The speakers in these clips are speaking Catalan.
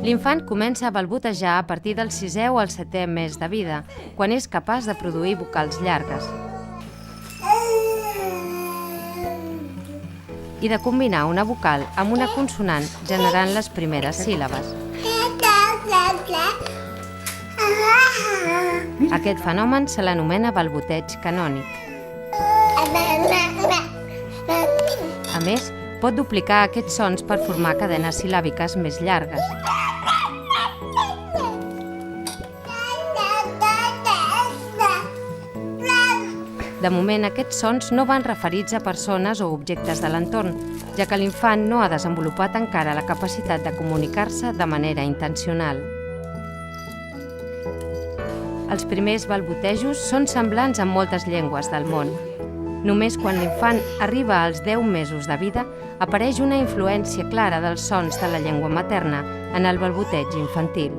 L'infant comença a balbotejar a partir del 6è o el 7è mes de vida, quan és capaç de produir vocals llargues i de combinar una vocal amb una consonant generant les primeres síl·labes. Aquest fenomen se l'anomena balboteig canònic. A més, pot duplicar aquests sons per formar cadenes sil·làbiques més llargues. De moment, aquests sons no van referits a persones o objectes de l'entorn, ja que l'infant no ha desenvolupat encara la capacitat de comunicar-se de manera intencional. Els primers balbotejos són semblants en moltes llengües del món. Només quan l'infant arriba als 10 mesos de vida apareix una influència clara dels sons de la llengua materna en el balboteig infantil.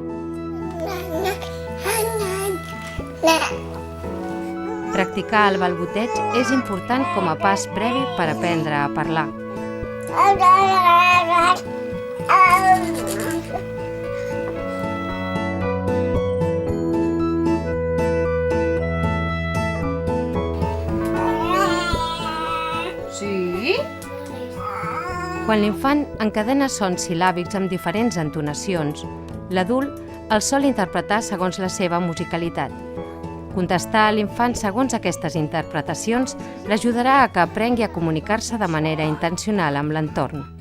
Practicar el balboteig és important com a pas previ per aprendre a parlar. Sí? Quan l'infant encadena sons sil·làbics amb diferents entonacions, l'adult els sol interpretar segons la seva musicalitat. Contestar a l'infant segons aquestes interpretacions l'ajudarà a que aprengui a comunicar-se de manera intencional amb l'entorn.